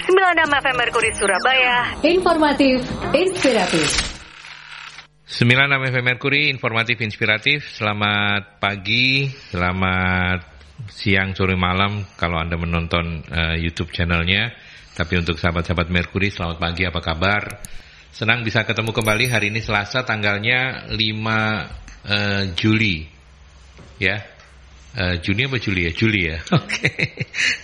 96 FM Merkuri Surabaya. Informatif, inspiratif. 96 FM Merkuri, informatif, inspiratif. Selamat pagi, selamat siang, sore, malam kalau Anda menonton YouTube channelnya. Tapi untuk sahabat-sahabat Merkuri, selamat pagi, apa kabar? Senang bisa ketemu kembali hari ini Selasa, tanggalnya 5 Juli. Ya, Juni apa Juli ya? Juli ya. Oke.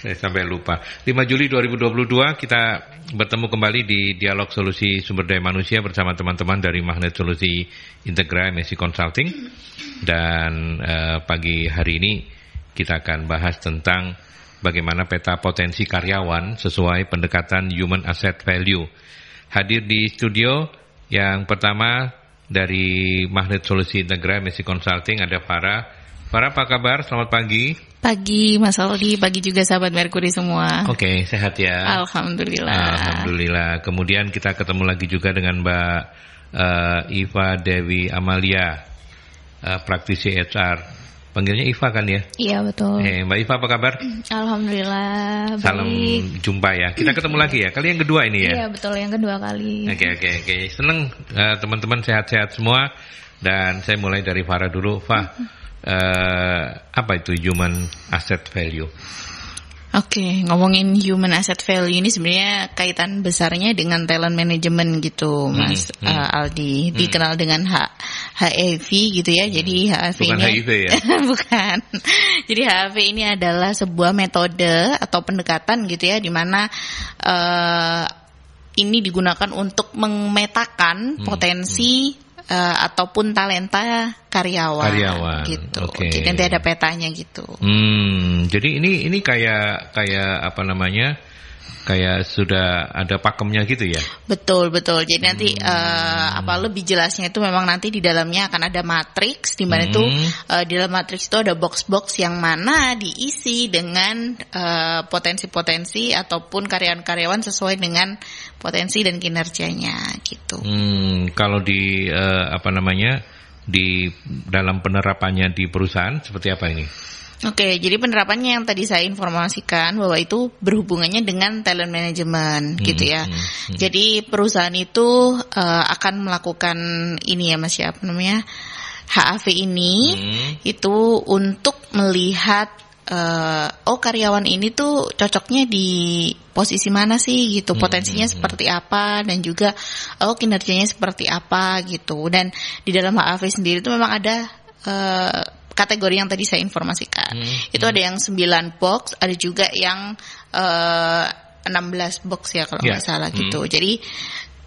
Saya sampai lupa. 5 Juli 2022 kita bertemu kembali di Dialog Solusi Sumber Daya Manusia bersama teman-teman dari Magnet Solusi Integra MSC Consulting. Dan pagi hari ini kita akan bahas tentang bagaimana peta potensi karyawan sesuai pendekatan Human Asset Value. Hadir di studio yang pertama dari Magnet Solusi Integra MSC Consulting ada Farah. Farah, apa kabar? Selamat pagi. Pagi Mas Aldi, pagi juga sahabat Merkuri semua. Oke, sehat ya? Alhamdulillah. Alhamdulillah. Kemudian kita ketemu lagi juga dengan Mbak Iva Dewi Amalia, praktisi HR. Panggilnya Iva kan ya? Iya, betul. Mbak Iva, apa kabar? Alhamdulillah. Salam baik. Jumpa ya. Kita ketemu lagi ya. Kali yang kedua ini ya? Iya, betul, yang kedua kali. Oke. Seneng teman-teman sehat-sehat semua. Dan saya mulai dari Farah dulu. Apa itu human asset value? Oke, ngomongin human asset value ini sebenarnya kaitan besarnya dengan talent management gitu, Mas Aldi. Dikenal dengan HAV gitu ya. Jadi HAV bukan ini HIV ya? Bukan. Jadi HAV ini adalah sebuah metode atau pendekatan gitu ya, di mana ini digunakan untuk memetakan potensi ataupun talenta karyawan gitu. Okay. Jadi nanti ada petanya gitu. Jadi ini kayak apa namanya? Kayak sudah ada pakemnya gitu ya? Betul. Jadi nanti lebih jelasnya itu memang nanti di dalamnya akan ada matriks, di mana itu di dalam matriks itu ada box-box yang mana diisi dengan potensi-potensi ataupun karyawan-karyawan sesuai dengan potensi dan kinerjanya gitu. Kalau di di dalam penerapannya di perusahaan seperti apa ini? Oke, jadi penerapannya yang tadi saya informasikan bahwa itu berhubungannya dengan talent management gitu ya. Jadi perusahaan itu akan melakukan ini ya Mas, HAV ini itu untuk melihat karyawan ini tuh cocoknya di posisi mana sih gitu, potensinya seperti apa, dan juga kinerjanya seperti apa gitu. Dan di dalam HAV sendiri itu memang ada kategori yang tadi saya informasikan. Itu ada yang 9 box, ada juga yang 16 box ya kalau nggak salah gitu. Jadi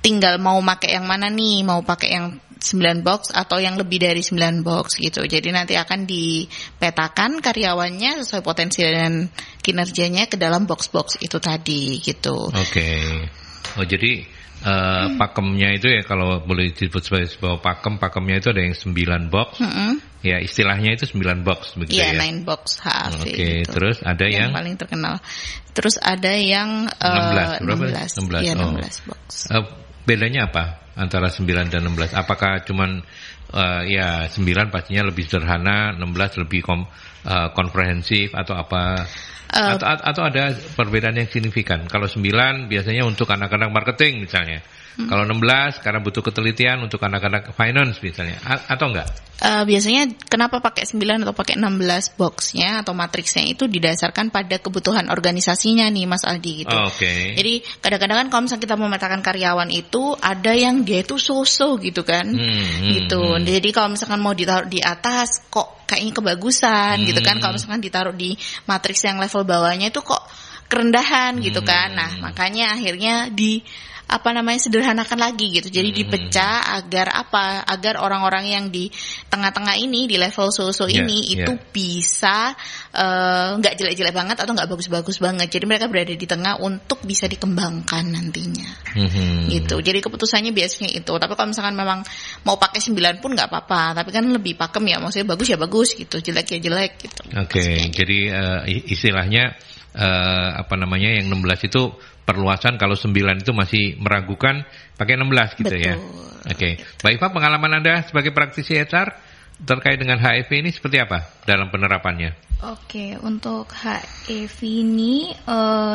tinggal mau pakai yang mana nih, mau pakai yang 9 box atau yang lebih dari 9 box gitu. Jadi nanti akan dipetakan karyawannya sesuai potensi dan kinerjanya ke dalam box-box itu tadi gitu. Oke. Jadi pakemnya itu ya, kalau boleh disebut sebagai sebuah pakemnya itu ada yang 9 box. Ya, istilahnya itu 9 box begitu ya. Iya, 9 box HAV. Oke, gitu. Terus ada yang paling terkenal. Terus ada yang 16. Iya, 16 box. Bedanya apa antara 9 dan 16? Apakah cuman 9 pastinya lebih sederhana, 16 lebih komprehensif atau apa? Atau ada perbedaan yang signifikan? Kalau 9 biasanya untuk anak-anak marketing misalnya. Kalau 16 karena butuh ketelitian untuk anak-anak finance misalnya, atau enggak? Biasanya kenapa pakai 9 atau pakai 16 boxnya atau matriksnya itu didasarkan pada kebutuhan organisasinya nih Mas Aldi gitu. Jadi kadang-kadang kan kalau misalnya kita memetakan karyawan itu ada yang dia itu so-so gitu kan, gitu. Jadi kalau misalkan mau ditaruh di atas kok kayaknya kebagusan gitu kan, kalau misalkan ditaruh di matriks yang level bawahnya itu kok kerendahan gitu kan. Nah makanya akhirnya sederhanakan lagi gitu. Jadi dipecah agar orang-orang yang di tengah-tengah ini, di level so-so ini itu bisa nggak jelek-jelek banget atau nggak bagus-bagus banget. Jadi mereka berada di tengah untuk bisa dikembangkan nantinya. Gitu. Jadi keputusannya biasanya itu. Tapi kalau misalkan memang mau pakai 9 pun nggak apa-apa. Tapi kan lebih pakem ya, maksudnya bagus ya bagus gitu, jelek ya jelek gitu. Jadi istilahnya yang 16 itu perluasan, kalau 9 itu masih meragukan pakai 16 gitu. Betul. Ya. Mbak Iva, pengalaman Anda sebagai praktisi HR terkait dengan HIV ini seperti apa dalam penerapannya? Oke, untuk HIV ini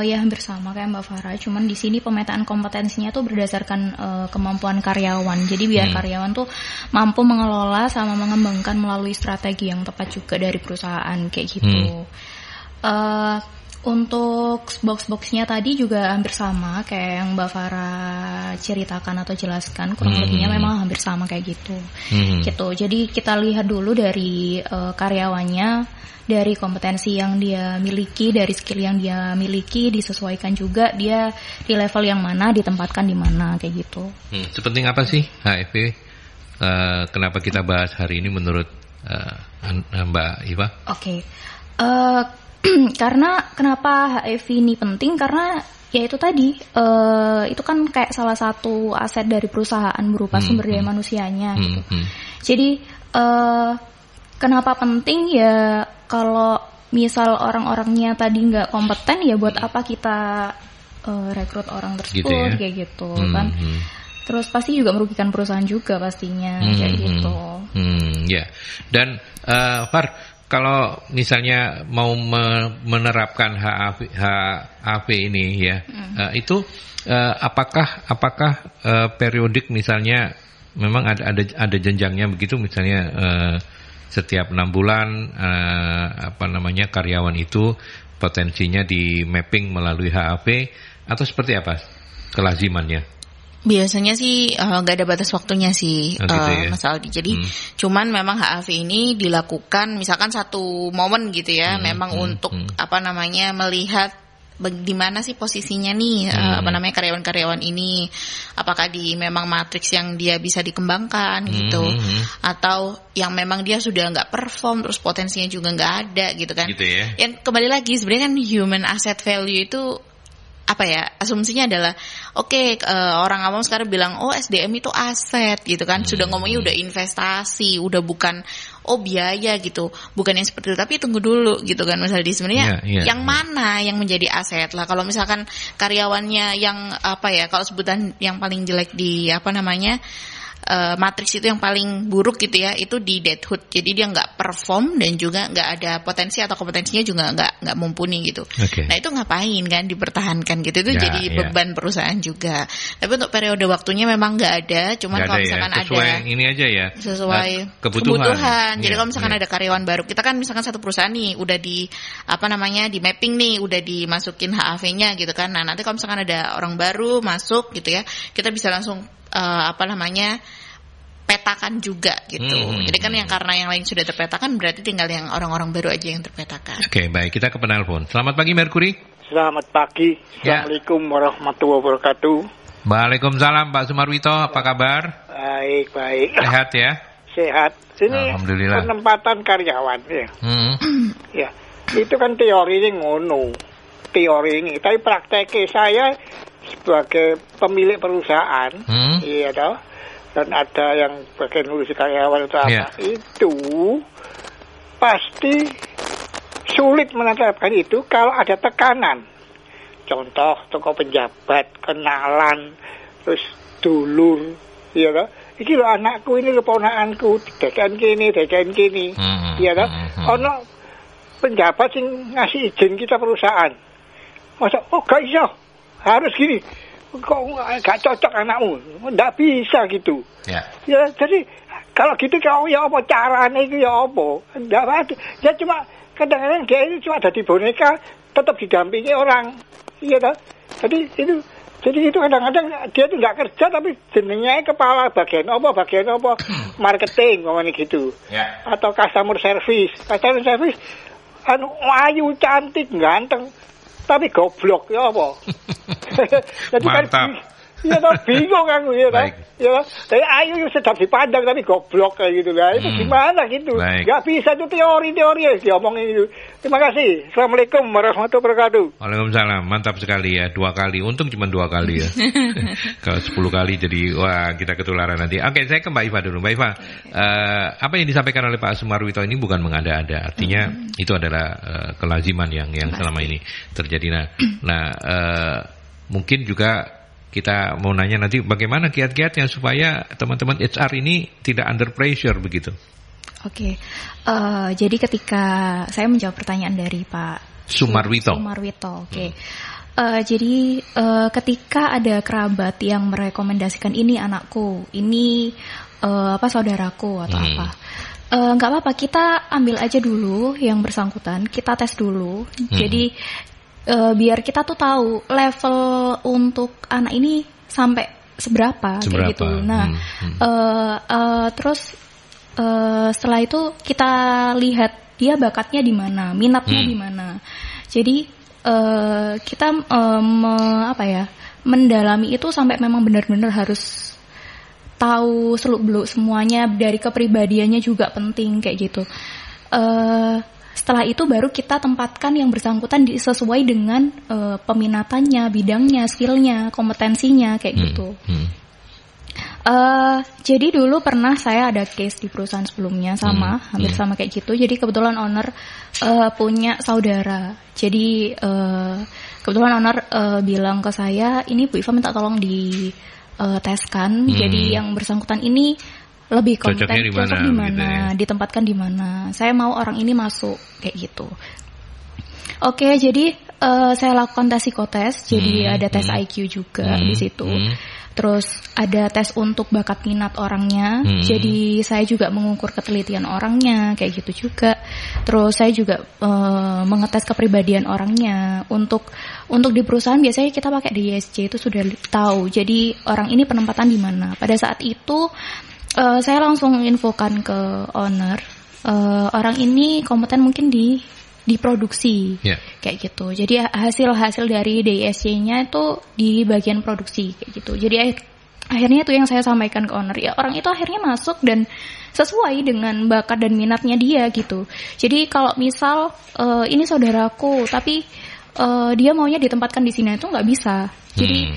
ya hampir sama kayak Mbak Farah, cuman di sini pemetaan kompetensinya tuh berdasarkan kemampuan karyawan. Jadi biar karyawan tuh mampu mengelola sama mengembangkan melalui strategi yang tepat juga dari perusahaan kayak gitu. Untuk box-boxnya tadi juga hampir sama kayak yang Mbak Farah ceritakan atau jelaskan, kurang lebihnya memang hampir sama kayak gitu. Gitu. Jadi kita lihat dulu dari karyawannya, dari kompetensi yang dia miliki, dari skill yang dia miliki, disesuaikan juga dia di level yang mana, ditempatkan di mana kayak gitu. Sepenting apa sih HIV? Kenapa kita bahas hari ini menurut Mbak Iva? Oke. Karena kenapa HIV ini penting, karena ya itu tadi itu kan kayak salah satu aset dari perusahaan berupa sumber daya manusianya gitu. Jadi kenapa penting ya, kalau misal orang-orangnya tadi nggak kompeten ya buat apa kita rekrut orang tersebut gitu ya? Kayak gitu kan. Terus pasti juga merugikan perusahaan juga pastinya kayak gitu. Ya. Dan Far, kalau misalnya mau menerapkan HAV ini ya, itu apakah periodik, misalnya memang ada jenjangnya begitu, misalnya setiap 6 bulan karyawan itu potensinya di mapping melalui HAV, atau seperti apa kelazimannya? Biasanya sih nggak ada batas waktunya sih, gitu ya? Mas Aldi. Jadi cuman memang HAV ini dilakukan misalkan satu momen gitu ya, memang untuk melihat di mana sih posisinya nih karyawan-karyawan ini, apakah di memang matriks yang dia bisa dikembangkan gitu, atau yang memang dia sudah nggak perform terus potensinya juga nggak ada gitu kan. Gitu ya? Yang kembali lagi sebenarnya kan human asset value itu asumsinya adalah orang awam sekarang bilang SDM itu aset gitu kan, sudah ngomongnya udah investasi, udah bukan biaya gitu, bukan yang seperti itu. Tapi tunggu dulu gitu kan Mas Aldi, sebenarnya mana yang menjadi aset lah. Kalau misalkan karyawannya yang kalau sebutan yang paling jelek di matriks itu yang paling buruk gitu ya, itu di deadhood. Jadi dia nggak perform dan juga nggak ada potensi atau kompetensinya juga nggak mumpuni gitu. Nah itu ngapain kan dipertahankan gitu, itu jadi beban perusahaan juga. Tapi untuk periode waktunya memang nggak ada, cuman kalau misalkan sesuai ada ini aja ya, sesuai kebutuhan. Jadi kalau misalkan ada karyawan baru, kita kan misalkan satu perusahaan nih udah di di mapping nih, udah dimasukin HAV-nya gitu kan. Nah nanti kalau misalkan ada orang baru masuk gitu ya, kita bisa langsung petakan juga gitu. Jadi kan karena yang lain sudah terpetakan, berarti tinggal yang orang-orang baru aja yang terpetakan. Oke, baik, kita ke penelpon. Selamat pagi Merkuri. Selamat pagi. Assalamualaikum warahmatullahi wabarakatuh. Waalaikumsalam Pak Sumarwito, apa kabar? Baik. Sehat ya? Sehat. Sini alhamdulillah. Penempatan karyawan ya. Ya, itu kan teorinya ngono. Teori ini, tapi prakteknya saya sebagai pemilik perusahaan, iya toh. Dan ada yang bagian ngurusi karyawan atau apa, itu pasti sulit menerapkan itu kalau ada tekanan. Contoh, tokoh penjabat, kenalan, terus dulur, ya toh. Iki lo anakku, ini lo ponakanku, dekan kini, ya toh. Ono penjabat sing ngasih izin kita perusahaan, masa gak iso, harus gini. Kok gak cocok anakmu, nggak bisa gitu. Ya jadi kalau gitu kau ya apa caranya itu ya apa, nggak ada. Ya cuma kadang-kadang dia itu cuma ada di boneka, tetap didampingi orang, iya toh. Jadi itu kadang-kadang dia itu nggak kerja tapi jenengnya kepala bagian apa marketing ngomongin gitu, atau customer service, ayu cantik ganteng tapi goblok ya apa. Jadi mantap. Kan ya bingung aku ya kan. Ya saya ayu sedap dipandang tapi goblok kayak gitu lah. Itu gimana gitu. Enggak bisa itu teori ya diomongin itu. Terima kasih. Assalamualaikum warahmatullahi wabarakatuh. Waalaikumsalam. Mantap sekali ya, 2 kali. Untung cuma 2 kali ya. Kalau 10 kali jadi wah kita ketularan nanti. Oke, saya ke Mbak Iva dulu. Mbak Iva, apa yang disampaikan oleh Pak Sumarwito ini bukan mengada-ada. Artinya itu adalah kelaziman yang selama ini terjadi. Nah, mungkin juga kita mau nanya nanti bagaimana kiat-kiatnya supaya teman-teman HR ini tidak under pressure begitu. Oke. Jadi ketika saya menjawab pertanyaan dari Pak Sumarwito. Oke. Jadi ketika ada kerabat yang merekomendasikan ini anakku, ini saudaraku atau apa, nggak apa-apa, kita ambil aja dulu yang bersangkutan, kita tes dulu. Jadi biar kita tuh tahu level untuk anak ini sampai seberapa. Kayak gitu. Nah, terus setelah itu kita lihat dia bakatnya di mana, minatnya di mana. Jadi kita mendalami itu sampai memang benar-benar harus tahu seluk-beluk semuanya, dari kepribadiannya juga penting kayak gitu. Setelah itu baru kita tempatkan yang bersangkutan sesuai dengan peminatannya, bidangnya, skillnya, kompetensinya kayak gitu. Jadi dulu pernah saya ada case di perusahaan sebelumnya hampir sama kayak gitu. Jadi kebetulan owner punya saudara. Jadi kebetulan owner bilang ke saya, ini Bu Iva minta tolong diteskan. Jadi yang bersangkutan ini lebih kompeten, cocok di mana, gitu ya? Ditempatkan di mana. Saya mau orang ini masuk kayak gitu. Oke, jadi saya lakukan tes psikotes. Jadi ada tes IQ juga di situ. Terus ada tes untuk bakat minat orangnya. Jadi saya juga mengukur ketelitian orangnya kayak gitu juga. Terus saya juga mengetes kepribadian orangnya. Untuk di perusahaan biasanya kita pakai DISC, itu sudah tahu. Jadi orang ini penempatan di mana. Pada saat itu saya langsung infokan ke owner, orang ini kompeten mungkin di produksi, kayak gitu. Jadi hasil dari DISC-nya itu di bagian produksi kayak gitu. Jadi akhirnya itu yang saya sampaikan ke owner, ya orang itu akhirnya masuk dan sesuai dengan bakat dan minatnya dia gitu. Jadi kalau misal ini saudaraku tapi dia maunya ditempatkan di sini, itu nggak bisa. Jadi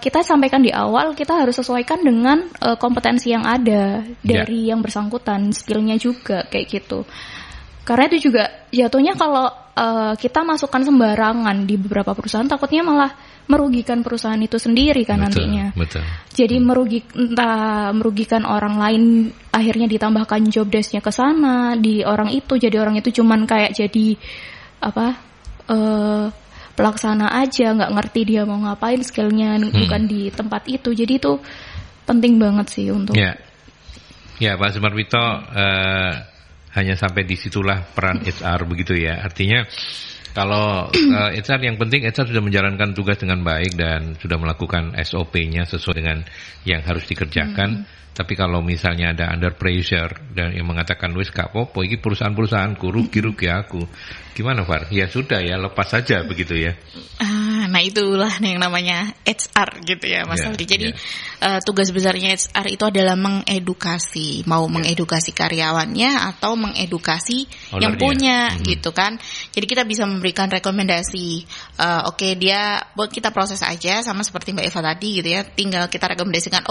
kita sampaikan di awal, kita harus sesuaikan dengan kompetensi yang ada dari yang bersangkutan, skillnya juga kayak gitu. Karena itu juga jatuhnya kalau kita masukkan sembarangan di beberapa perusahaan, takutnya malah merugikan perusahaan itu sendiri kan nantinya. Betul. Jadi merugikan orang lain, akhirnya ditambahkan job desk-nya ke sana di orang itu, jadi orang itu cuman kayak jadi pelaksana aja, nggak ngerti dia mau ngapain, skillnya bukan di tempat itu. Jadi itu penting banget sih untuk. Ya Pak Sumarwito. Hanya sampai disitulah peran HR begitu ya. Artinya kalau HR yang penting, HR sudah menjalankan tugas dengan baik dan sudah melakukan SOP-nya sesuai dengan yang harus dikerjakan. Tapi kalau misalnya ada under pressure dan yang mengatakan wis gak apa-apa, ini perusahaan-perusahaanku rugi aku. Gimana Far? Ya sudah ya, lepas saja begitu ya. Nah itulah yang namanya HR gitu ya Mas Aldi. Jadi tugas besarnya HR itu adalah mengedukasi, mengedukasi karyawannya atau mengedukasi yang punya gitu kan. Jadi kita bisa memberikan rekomendasi. Kita proses aja sama seperti Mbak Eva tadi gitu ya. Tinggal kita rekomendasikan,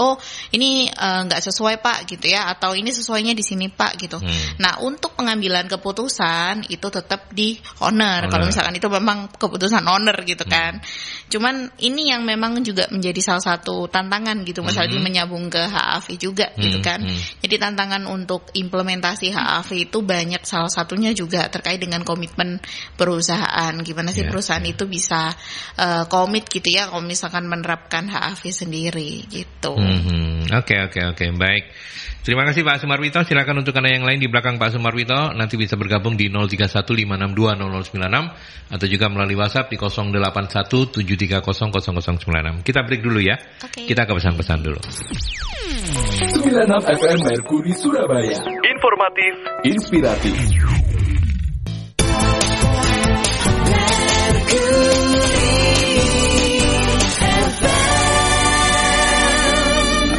ini nggak sesuai Pak gitu ya, atau ini sesuainya di sini Pak gitu. Nah untuk pengambilan keputusan itu tetap di owner. Kalau misalkan itu memang keputusan owner gitu kan. Cuman ini yang memang juga menjadi salah satu tantangan gitu Mas Aldi, menyambung ke HAV juga gitu kan. Jadi tantangan untuk implementasi HAV itu banyak, salah satunya juga terkait dengan komitmen perusahaan. Gimana sih perusahaan itu bisa komit gitu ya kalau misalkan menerapkan HAV sendiri gitu. Oke, baik. Terima kasih Pak Sumarwito. Silakan untuk Anda yang lain di belakang Pak Sumarwito nanti bisa bergabung di 0315620096 atau juga melalui WhatsApp di 0817300096. Kita break dulu ya. Kita ke pesan-pesan dulu. 96 FM Merkuri Surabaya. Informatif, inspiratif.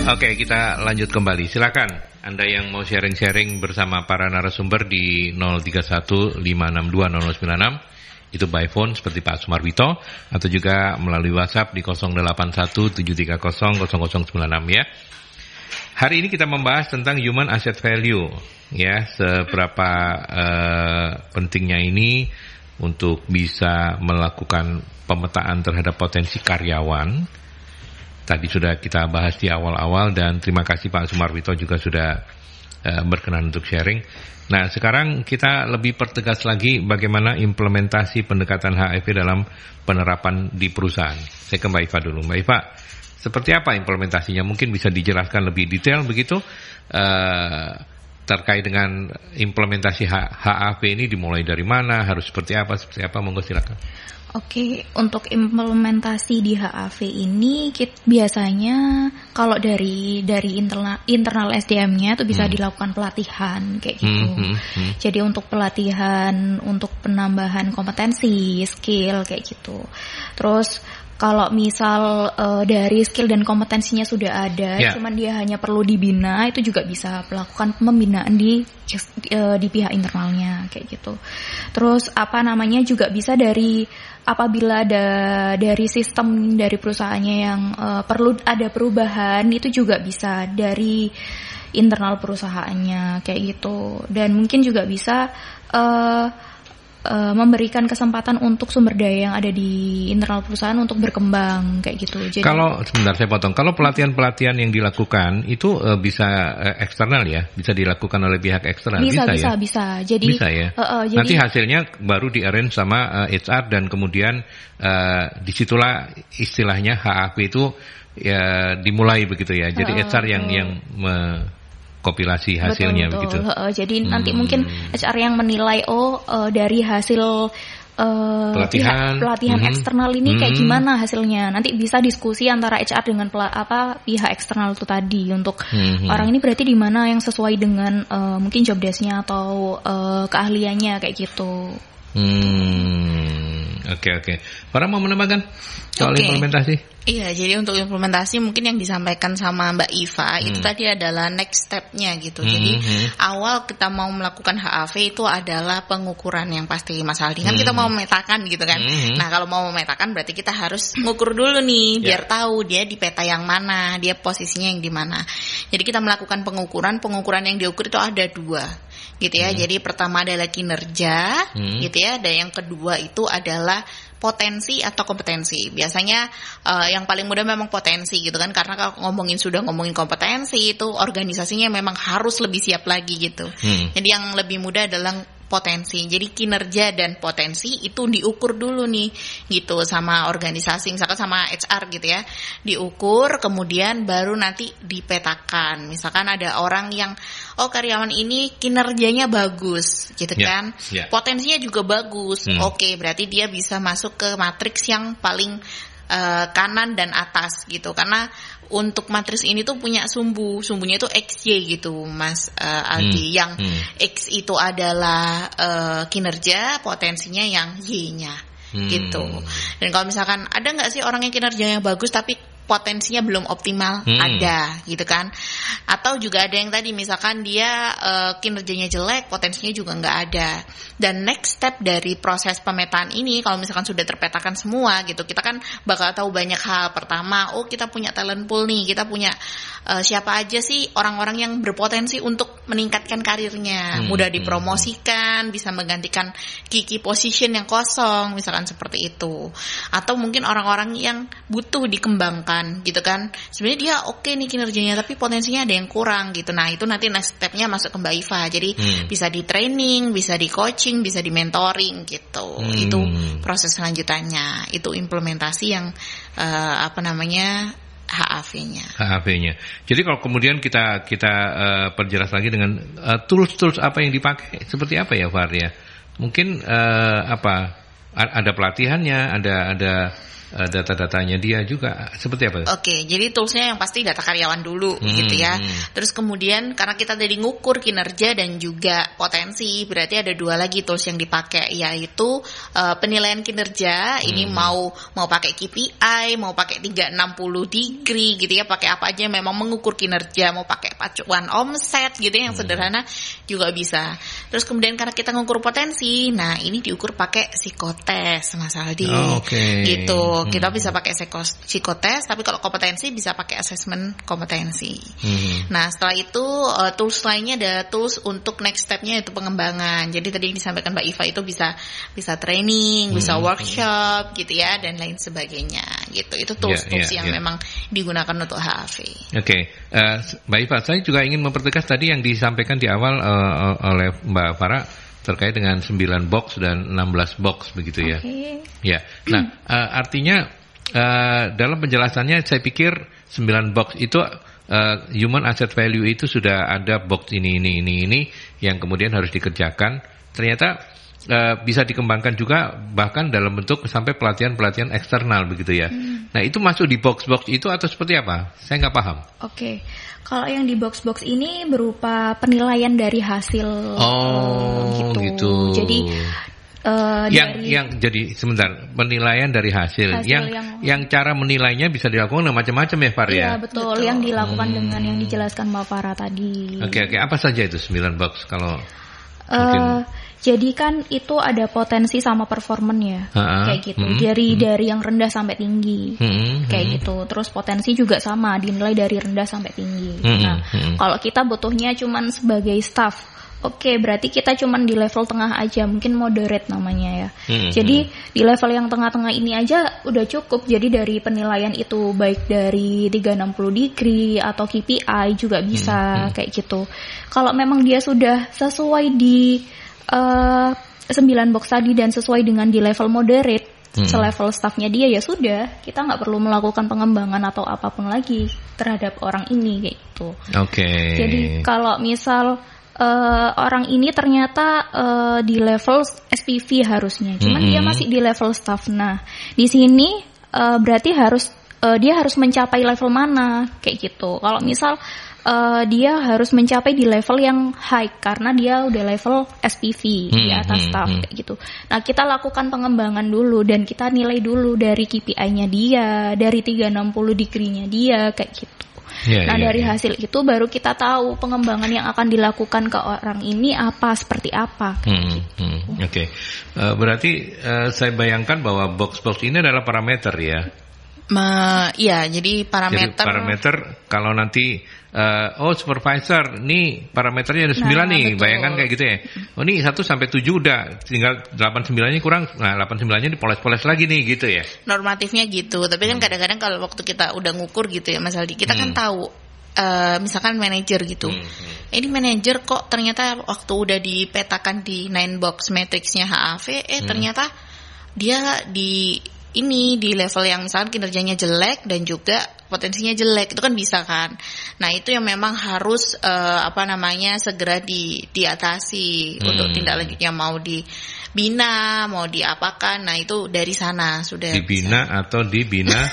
Oke, kita lanjut kembali. Silakan Anda yang mau sharing-sharing bersama para narasumber di 0315620096. Itu by phone seperti Pak Sumarwito, atau juga melalui WhatsApp di 0817300096 ya. Hari ini kita membahas tentang human asset value ya, seberapa pentingnya ini untuk bisa melakukan pemetaan terhadap potensi karyawan. Tadi sudah kita bahas di awal-awal dan terima kasih Pak Sumarwito juga sudah berkenan untuk sharing. Nah, sekarang kita lebih pertegas lagi bagaimana implementasi pendekatan HAV dalam penerapan di perusahaan. Saya ke Mbak Iva dulu. Mbak Iva, seperti apa implementasinya? Mungkin bisa dijelaskan lebih detail begitu terkait dengan implementasi HAV ini, dimulai dari mana, harus seperti apa, monggo silakan. Oke, untuk implementasi di HAV ini biasanya kalau dari internal SDM-nya itu bisa dilakukan pelatihan kayak gitu. Jadi untuk pelatihan, untuk penambahan kompetensi, skill kayak gitu. Terus kalau misal dari skill dan kompetensinya sudah ada, cuman dia hanya perlu dibina, itu juga bisa melakukan pembinaan di pihak internalnya kayak gitu. Terus juga bisa apabila ada dari sistem dari perusahaannya yang perlu ada perubahan, itu juga bisa dari internal perusahaannya kayak gitu. Dan mungkin juga bisa memberikan kesempatan untuk sumber daya yang ada di internal perusahaan untuk berkembang kayak gitu. Jadi, sebentar saya potong. Kalau pelatihan-pelatihan yang dilakukan itu bisa eksternal ya, bisa dilakukan oleh pihak eksternal. Bisa. Jadi bisa ya. Nanti hasilnya baru di-arrange sama HR dan kemudian disitulah istilahnya HAV itu ya dimulai begitu ya. Jadi HR yang kompilasi hasilnya. Betul. Begitu. Jadi nanti mungkin HR yang menilai dari hasil pelatihan eksternal ini kayak gimana hasilnya. Nanti bisa diskusi antara HR dengan pihak eksternal itu tadi untuk orang ini berarti di mana yang sesuai dengan mungkin job desk-nya atau keahliannya kayak gitu. Oke. Para mau menambahkan soal implementasi? Iya, jadi untuk implementasi mungkin yang disampaikan sama Mbak Iva itu tadi adalah next step-nya gitu. Jadi awal kita mau melakukan HAV itu adalah pengukuran yang pasti, Mas Aldi. Kan kita mau memetakan gitu kan. Nah, kalau mau memetakan berarti kita harus ngukur dulu nih biar tahu dia di peta yang mana, dia posisinya yang di mana. Jadi kita melakukan pengukuran yang diukur itu ada 2 gitu ya. Jadi pertama adalah kinerja gitu ya, dan yang kedua itu adalah potensi atau kompetensi. Biasanya yang paling mudah memang potensi gitu kan, karena kalau ngomongin kompetensi itu organisasinya memang harus lebih siap lagi gitu. Jadi yang lebih mudah adalah potensi. Jadi kinerja dan potensi itu diukur dulu nih gitu sama organisasi, misalkan sama HR gitu ya. Diukur kemudian baru nanti dipetakan. Misalkan ada orang yang karyawan ini kinerjanya bagus gitu kan. Potensinya juga bagus. Oke, berarti dia bisa masuk ke matriks yang paling kanan dan atas gitu. Karena untuk matriks ini tuh punya sumbunya itu XY gitu, Mas Aldi. Yang X itu adalah kinerja, potensinya yang Y-nya gitu. Dan kalau misalkan ada nggak sih orang yang kinerjanya bagus tapi potensinya belum optimal, ada gitu kan. Atau juga ada yang tadi misalkan dia kinerjanya jelek, potensinya juga nggak ada. Dan next step dari proses pemetaan ini, kalau misalkan sudah terpetakan semua gitu, kita kan bakal tahu banyak hal. Pertama, kita punya talent pool nih, kita punya siapa aja sih orang-orang yang berpotensi untuk meningkatkan karirnya, mudah dipromosikan, bisa menggantikan key position yang kosong, misalkan seperti itu. Atau mungkin orang-orang yang butuh dikembangkan gitu kan. Sebenarnya dia oke nih kinerjanya, tapi potensinya ada yang kurang gitu. Nah, itu nanti next step-nya masuk ke Mbak Iva. Jadi bisa di training, bisa di coaching, bisa di mentoring gitu. Itu proses selanjutannya. Itu implementasi yang HAV-nya. Jadi kalau kemudian kita perjelas lagi dengan tools apa yang dipakai, seperti apa ya Far ya? Mungkin ada pelatihannya, ada data-datanya dia juga, seperti apa? Oke, jadi toolsnya yang pasti data karyawan dulu gitu ya. Terus kemudian karena kita tadi ngukur kinerja dan juga potensi, berarti ada 2 lagi tools yang dipakai, yaitu penilaian kinerja. Ini mau pakai KPI, mau pakai 360 degree gitu ya, pakai apa aja memang mengukur kinerja, mau pakai pacuan omset gitu ya, yang sederhana juga bisa. Terus kemudian karena kita ngukur potensi, nah ini diukur pakai psikotes Mas Aldi. Gitu. Kita bisa pakai psikotes, tapi kalau kompetensi bisa pakai asesmen kompetensi. Nah setelah itu tools lainnya ada tools untuk next stepnya itu pengembangan. Jadi tadi yang disampaikan Mbak Iva itu bisa training, bisa workshop gitu ya, dan lain sebagainya gitu. Itu tools yang memang digunakan untuk HAV. Mbak Iva, saya juga ingin mempertegas tadi yang disampaikan di awal oleh Mbak Farah terkait dengan 9 box dan 16 box begitu ya. Ya. Nah, artinya dalam penjelasannya saya pikir 9 box itu human asset value itu sudah ada box ini yang kemudian harus dikerjakan. Ternyata bisa dikembangkan juga bahkan dalam bentuk sampai pelatihan eksternal begitu ya. Nah itu masuk di box-box itu atau seperti apa? Saya nggak paham. Kalau yang di box-box ini berupa penilaian dari hasil. Gitu. Jadi jadi sebentar, penilaian dari hasil yang cara menilainya bisa dilakukan macam-macam ya Far ya? Iya betul, yang dilakukan dengan yang dijelaskan Mbak Farah tadi. Oke, apa saja itu 9 box kalau jadi kan itu ada potensi sama performan ya, kayak gitu. Dari yang rendah sampai tinggi, kayak gitu. Terus potensi juga sama, dinilai dari rendah sampai tinggi. Nah, kalau kita butuhnya cuman sebagai staff, berarti kita cuman di level tengah aja, mungkin moderate namanya ya. Jadi di level yang tengah-tengah ini aja udah cukup. Jadi dari penilaian itu baik dari 360 degree atau KPI juga bisa kayak gitu. Kalau memang dia sudah sesuai di 9 box tadi dan sesuai dengan di level moderate, selevel staffnya dia, ya sudah, kita nggak perlu melakukan pengembangan atau apapun lagi terhadap orang ini kayak gitu. Jadi kalau misal orang ini ternyata di level SPV harusnya, cuman dia masih di level staff. Nah di sini berarti dia harus mencapai level mana kayak gitu. Kalau misal dia harus mencapai di level yang high karena dia udah level SPV di atas staff kayak gitu. Nah kita lakukan pengembangan dulu dan kita nilai dulu dari KPI-nya dia, dari 360 degree-nya dia kayak gitu. Dari hasil itu baru kita tahu pengembangan yang akan dilakukan ke orang ini seperti apa kayak gitu. Berarti saya bayangkan bahwa box-box ini adalah parameter ya. Jadi parameter kalau nanti supervisor nih parameternya ada 9 nih, betul. Bayangkan kayak gitu ya. Ini 1 sampai 7 udah, tinggal 8-9-nya kurang. Nah, 8-9-nya dipoles-poles lagi nih gitu ya. Normatifnya gitu. Tapi kan kadang-kadang kalau waktu kita udah ngukur gitu ya Mas Aldi, kita kan tahu misalkan manajer gitu. Ini manajer kok ternyata waktu udah dipetakan di 9 box matrixnya HAV ternyata dia di level yang misalkan kinerjanya jelek dan juga potensinya jelek, itu kan bisa kan. Nah itu yang memang harus segera diatasi untuk tindak lanjutnya, mau dibina, mau diapakan. Nah itu dari sana sudah dibina bisa. Atau dibina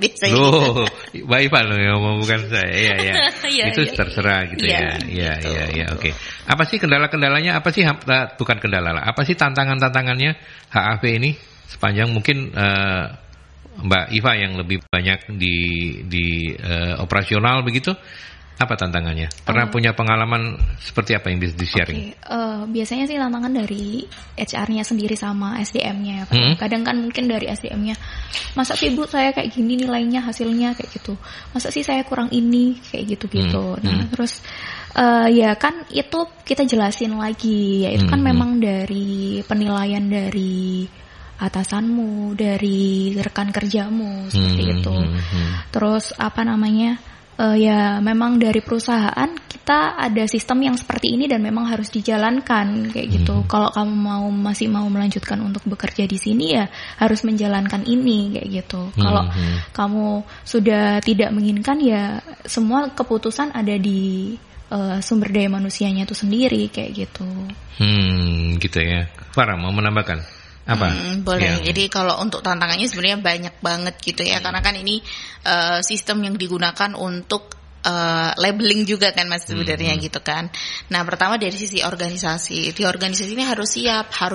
bisa loh, Mbak Iva loh yang ngomong, bukan saya. Itu terserah gitu ya. Oke. Apa sih kendala-kendalanya? Apa sih bukan kendala lah. Apa sih tantangannya HAV ini? Sepanjang mungkin Mbak Iva yang lebih banyak di operasional begitu, apa tantangannya? Pernah punya pengalaman seperti apa yang bisa di-sharing? Biasanya sih tantangan dari HR-nya sendiri sama SDM-nya. Kadang kan mungkin dari SDM-nya, masa sih Bu saya kayak gini nilainya, hasilnya kayak gitu. Masa sih saya kurang ini kayak gitu-gitu. Nah terus ya kan itu kita jelasin lagi, ya itu kan memang dari penilaian dari atasanmu, dari rekan kerjamu seperti itu. Terus ya memang dari perusahaan kita ada sistem yang seperti ini dan memang harus dijalankan kayak gitu. Kalau kamu masih mau melanjutkan untuk bekerja di sini ya harus menjalankan ini kayak gitu. Kalau kamu sudah tidak menginginkan ya semua keputusan ada di sumber daya manusianya itu sendiri kayak gitu. Gitu ya. Farah mau menambahkan? Boleh. Jadi kalau untuk tantangannya sebenarnya banyak banget gitu ya, karena kan ini sistem yang digunakan untuk labeling juga kan Mas sebenarnya gitu kan. Nah pertama dari sisi organisasi, di organisasi ini harus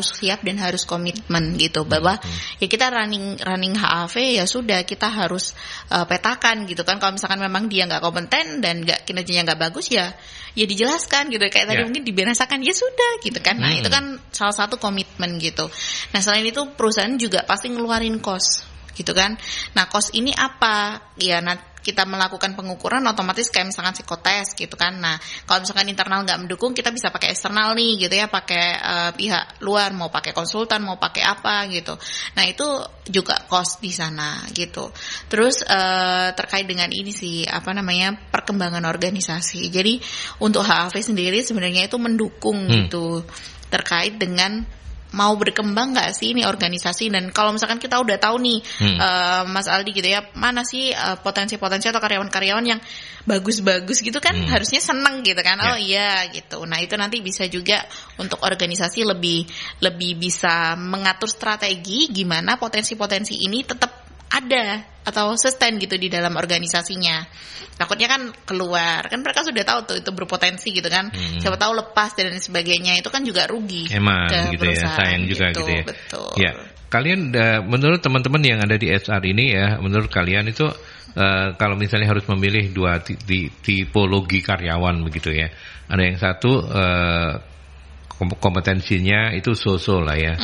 siap dan harus komitmen gitu bahwa ya kita running HAV ya sudah kita harus petakan gitu kan. Kalau misalkan memang dia nggak kompeten dan nggak kinerjanya nggak bagus ya dijelaskan gitu kayak tadi mungkin dibinasakan ya sudah gitu kan. Nah itu kan salah satu komitmen gitu. Nah selain itu perusahaan juga pasti ngeluarin cost gitu kan. Nah cost ini apa ya kita melakukan pengukuran otomatis kayak misalkan psikotes gitu kan. Nah kalau misalkan internal nggak mendukung kita bisa pakai eksternal nih gitu ya, pakai pihak luar, mau pakai konsultan, mau pakai apa gitu. Nah itu juga cost di sana gitu. Terus terkait dengan ini sih perkembangan organisasi. Jadi untuk HAV sendiri sebenarnya itu mendukung gitu terkait dengan mau berkembang nggak sih ini organisasi. Dan kalau misalkan kita udah tahu nih Mas Aldi gitu ya, mana sih potensi-potensi atau karyawan-karyawan yang bagus-bagus gitu kan harusnya seneng gitu kan. Oh iya gitu. Nah itu nanti bisa juga untuk organisasi lebih bisa mengatur strategi gimana potensi-potensi ini tetap ada atau sustain gitu di dalam organisasinya. Takutnya kan keluar, kan mereka sudah tahu tuh itu berpotensi gitu kan. Siapa tahu lepas dan sebagainya, itu kan juga rugi. Emang gitu ya, sayang juga gitu ya. Betul. Ya, kalian menurut teman-teman yang ada di HR ini ya, menurut kalian itu kalau misalnya harus memilih dua tipologi karyawan begitu ya. Ada yang satu kompetensinya itu so-so lah ya,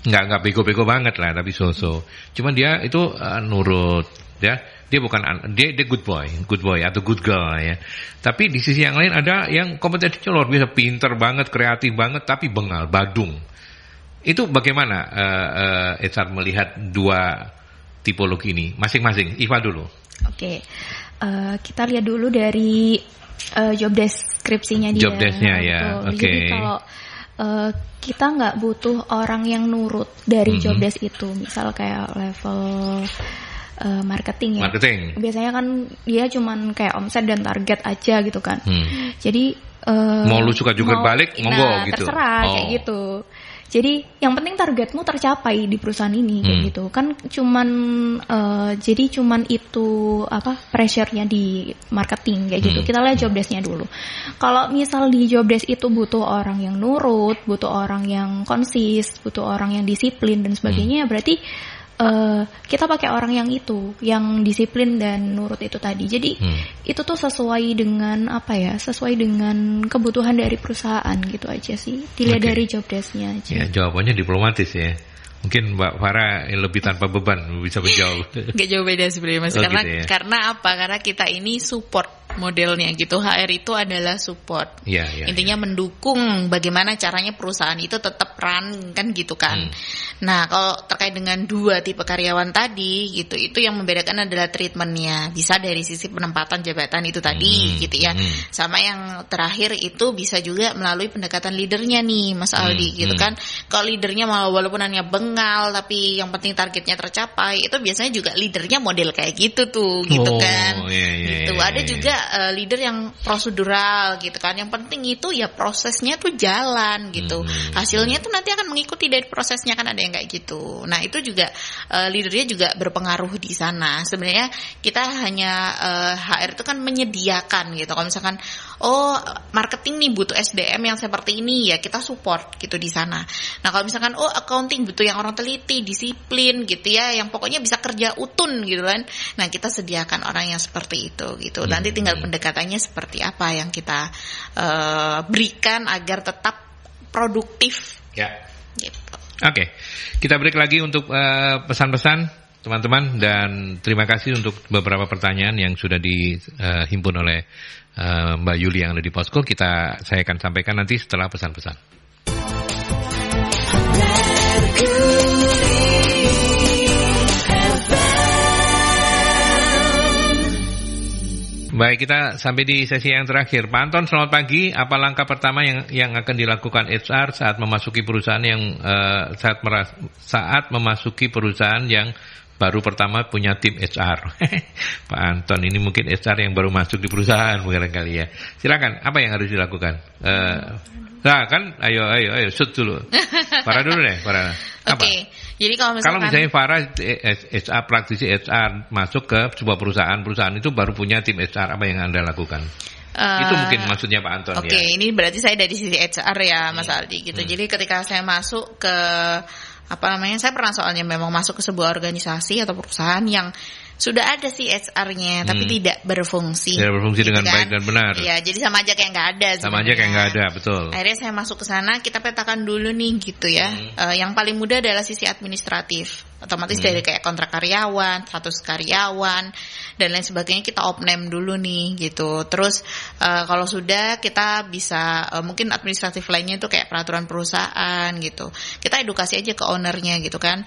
nggak bego-bego banget lah, tapi so-so. Cuman dia itu nurut, ya, dia bukan dia good boy atau good girl lah ya. Tapi di sisi yang lain ada yang kompetensinya luar biasa, pinter banget, kreatif banget, tapi bengal, badung. Itu bagaimana HR melihat dua tipologi ini masing-masing? Iva dulu. Oke, kita lihat dulu dari job deskripsinya dia. Job desk-nya ya, oke. Jadi kalau kita nggak butuh orang yang nurut dari job desk itu, misal kayak level marketing ya. Biasanya kan dia cuman kayak omset dan target aja gitu kan. Jadi mau lu suka juga balik, monggo gitu. Terserah kayak gitu. Jadi yang penting targetmu tercapai di perusahaan ini kayak gitu. Kan cuman itu pressure-nya di marketing kayak gitu. Kita lihat job desk-nya dulu. Kalau misal di job desk itu butuh orang yang nurut, butuh orang yang konsis, butuh orang yang disiplin dan sebagainya, berarti kita pakai orang yang disiplin dan nurut itu tadi. Jadi itu tuh sesuai dengan sesuai dengan kebutuhan dari perusahaan gitu aja sih. Dilihat dari job desk-nya aja. Ya, jawabannya diplomatis ya. Mungkin Mbak Farah lebih tanpa beban bisa menjawab. Gak jauh beda sebenarnya Mas. Karena apa? Karena kita ini support modelnya gitu. HR itu adalah support. Intinya mendukung bagaimana caranya perusahaan itu tetap run kan gitu kan. Nah kalau terkait dengan dua tipe karyawan tadi gitu, itu yang membedakan adalah treatmentnya. Bisa dari sisi penempatan jabatan itu tadi gitu ya. Sama yang terakhir itu bisa juga melalui pendekatan leadernya nih Mas Aldi gitu kan. Kalau leadernya walaupun hanya bengal tapi yang penting targetnya tercapai, itu biasanya juga leadernya model kayak gitu tuh gitu kan. Gitu. Ada juga leader yang prosedural gitu kan. Yang penting itu ya prosesnya tuh jalan gitu. Hasilnya tuh nanti akan mengikuti dari prosesnya kan, ada yang kayak gitu. Nah itu juga leadernya juga berpengaruh di sana. Sebenarnya kita hanya HR itu kan menyediakan gitu. Kalau misalkan marketing nih butuh SDM yang seperti ini, ya kita support gitu di sana. Nah kalau misalkan accounting butuh yang orang teliti, disiplin gitu ya, yang pokoknya bisa kerja utun gitu kan. Nah kita sediakan orang yang seperti itu gitu. Nanti tinggal pendekatannya seperti apa yang kita berikan agar tetap produktif. Ya. Gitu. Oke, kita break lagi untuk pesan-pesan teman-teman, dan terima kasih untuk beberapa pertanyaan yang sudah dihimpun oleh Mbak Yuli yang ada di Posko. Saya akan sampaikan nanti setelah pesan-pesan. Baik, kita sampai di sesi yang terakhir. Pak Anton, selamat pagi. Apa langkah pertama yang akan dilakukan HR saat memasuki perusahaan saat memasuki perusahaan yang baru pertama punya tim HR? Pak Anton, ini mungkin HR yang baru masuk di perusahaan barangkali ya. Silakan, apa yang harus dilakukan? Nah kan, ayo shoot dulu. Para dulu deh, para. Oke. Jadi kalau misalnya Farah HR, praktisi HR masuk ke sebuah perusahaan itu baru punya tim HR, apa yang Anda lakukan? Itu mungkin maksudnya Pak Anton. Oke, ini berarti saya dari sisi HR ya Mas Aldi gitu. Jadi ketika saya masuk ke saya pernah soalnya memang masuk ke sebuah organisasi atau perusahaan yang sudah ada sih HR-nya tapi tidak berfungsi. Tidak berfungsi gitu dengan baik dan benar. Iya, jadi sama aja kayak nggak ada. Sama aja kayak nggak ada, betul. Akhirnya saya masuk ke sana, kita petakan dulu nih gitu ya. Yang paling mudah adalah sisi administratif. Otomatis dari kayak kontrak karyawan, status karyawan dan lain sebagainya kita off-name dulu nih gitu. Terus kalau sudah kita bisa mungkin administratif lainnya itu kayak peraturan perusahaan gitu. Kita edukasi aja ke ownernya gitu kan.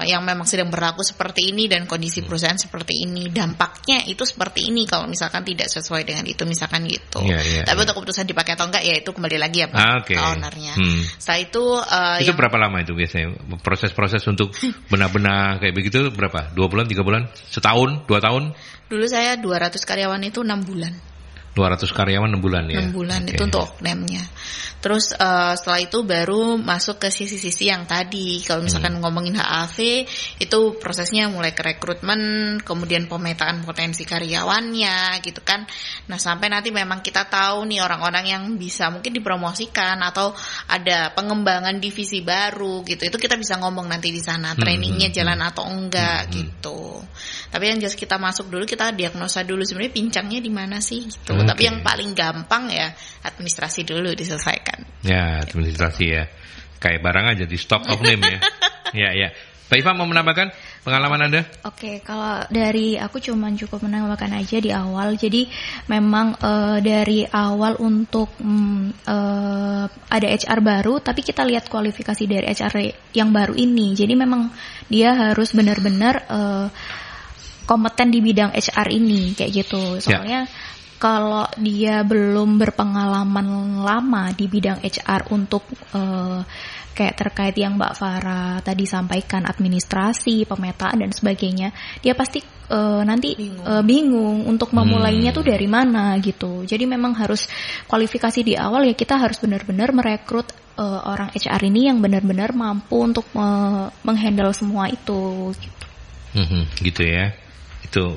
Yang memang sedang berlaku seperti ini dan kondisi perusahaan seperti ini, dampaknya itu seperti ini kalau misalkan tidak sesuai dengan itu misalkan gitu. Tapi untuk keputusan dipakai atau enggak ya itu kembali lagi ya Pak ke ownernya. Setelah itu berapa lama itu biasanya proses-proses untuk benar-benar kayak begitu berapa? 2 bulan, 3 bulan, setahun, 2 tahun? Dulu saya 200 karyawan itu 6 bulan. 200 karyawan 6 bulan ya? 6 bulan itu untuk oknamnya. Terus setelah itu baru masuk ke sisi-sisi yang tadi. Kalau misalkan ngomongin HAV, itu prosesnya mulai ke rekrutmen, kemudian pemetaan potensi karyawannya gitu kan. Nah sampai nanti memang kita tahu nih orang-orang yang bisa mungkin dipromosikan atau ada pengembangan divisi baru gitu. Itu kita bisa ngomong nanti di sana, trainingnya jalan atau enggak gitu. Tapi yang jelas kita masuk dulu, kita diagnosa dulu sebenarnya pincangnya di mana sih gitu. Tapi yang paling gampang ya administrasi dulu diselesaikan. Ya, administrasi ya. Kayak barang aja di stock of name ya. Ya. Pak Iva mau menambahkan pengalaman Anda? Oke, kalau dari aku cukup menambahkan aja di awal. Jadi memang dari awal untuk ada HR baru, tapi kita lihat kualifikasi dari HR yang baru ini. Jadi memang dia harus benar-benar kompeten di bidang HR ini kayak gitu. Soalnya kalau dia belum berpengalaman lama di bidang HR untuk kayak terkait yang Mbak Farah tadi sampaikan, administrasi, pemetaan dan sebagainya, dia pasti nanti bingung untuk memulainya tuh dari mana gitu. Jadi memang harus kualifikasi di awal ya, kita harus benar-benar merekrut orang HR ini yang benar-benar mampu untuk menghandle semua itu gitu. Gitu ya.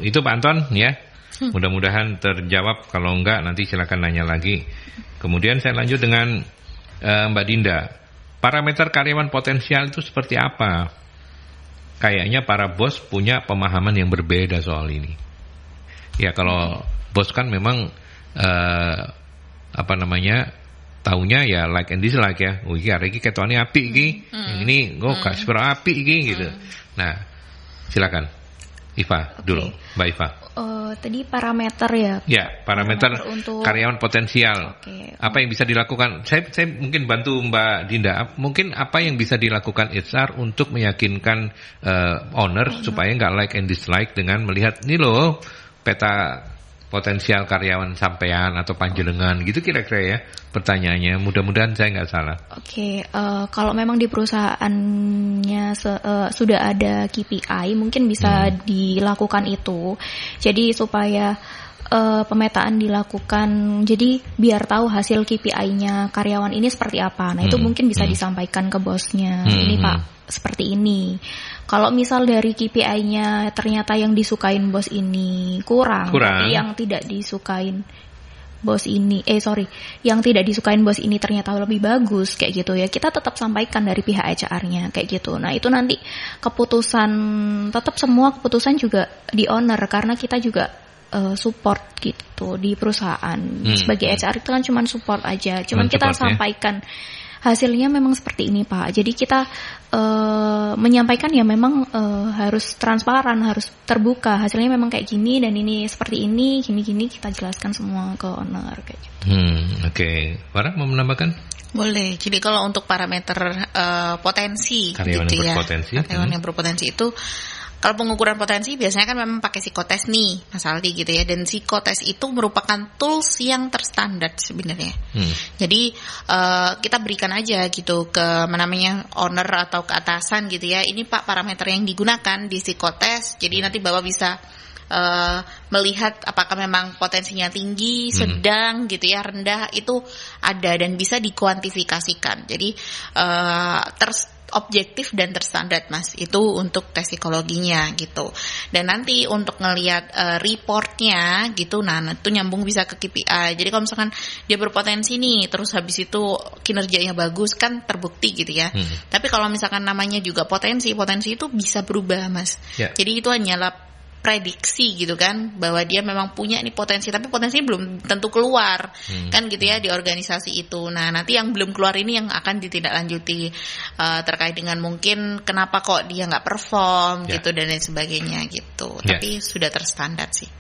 Itu Pak Anton ya. Mudah-mudahan terjawab, kalau enggak nanti silakan nanya lagi. Kemudian saya lanjut dengan Mbak Dinda. Parameter karyawan potensial itu seperti apa? Kayaknya para bos punya pemahaman yang berbeda soal ini. Ya kalau bos kan memang taunya ya like and dislike ya. Oh iya hari ini ketone apik iki. Yang ini gak sepiro apik iki gitu. Nah, silakan. Iva dulu, Mbak Iva. Tadi parameter ya. Ya, parameter untuk karyawan potensial. Apa yang bisa dilakukan? Saya mungkin bantu Mbak Dinda. Mungkin apa yang bisa dilakukan HR untuk meyakinkan owner supaya nggak like and dislike dengan melihat ini loh peta potensial karyawan sampean atau panjenengan gitu kira-kira ya pertanyaannya. Mudah-mudahan saya nggak salah. Kalau memang di perusahaannya sudah ada KPI mungkin bisa dilakukan itu. Jadi supaya pemetaan dilakukan, jadi biar tahu hasil KPI-nya karyawan ini seperti apa. Nah itu mungkin bisa disampaikan ke bosnya. Ini Pak seperti ini. Kalau misal dari KPI-nya ternyata yang disukain bos ini kurang. Tapi yang tidak disukain bos ini, yang tidak disukain bos ini ternyata lebih bagus kayak gitu ya, kita tetap sampaikan dari pihak HR-nya kayak gitu. Nah itu nanti tetap semua keputusan juga di owner karena kita juga support gitu di perusahaan. Sebagai HR itu kan cuma support aja, cuman kita sampaikan hasilnya memang seperti ini Pak. Jadi kita menyampaikan ya memang harus transparan, harus terbuka. Hasilnya memang kayak gini dan ini seperti ini, gini-gini kita jelaskan semua ke owner kayak gitu. Farah mau menambahkan? Boleh. Jadi kalau untuk parameter potensi karyawan gitu yang ya, berpotensi, karyawan yang berpotensi itu kalau pengukuran potensi biasanya kan memang pakai psikotes nih Mas Aldi gitu ya, dan psikotes itu merupakan tools yang terstandar sebenarnya. Jadi kita berikan aja gitu ke owner atau ke atasan gitu ya, ini Pak parameter yang digunakan di psikotes, jadi nanti Bapak bisa melihat apakah memang potensinya tinggi, sedang gitu ya, rendah, itu ada dan bisa dikuantifikasikan. Jadi objektif dan terstandar Mas, itu untuk tes psikologinya gitu. Dan nanti untuk ngelihat reportnya gitu, nah itu nyambung bisa ke KPI. Jadi kalau misalkan dia berpotensi nih, terus habis itu kinerjanya bagus, kan terbukti gitu ya. Tapi kalau misalkan namanya juga potensi itu bisa berubah Mas. Jadi itu hanyalah prediksi gitu kan, bahwa dia memang punya nih potensi, tapi potensinya belum tentu keluar kan gitu ya di organisasi itu. Nah nanti yang belum keluar ini yang akan ditindaklanjuti terkait dengan mungkin kenapa kok dia nggak perform gitu dan lain sebagainya gitu. Tapi sudah terstandar sih.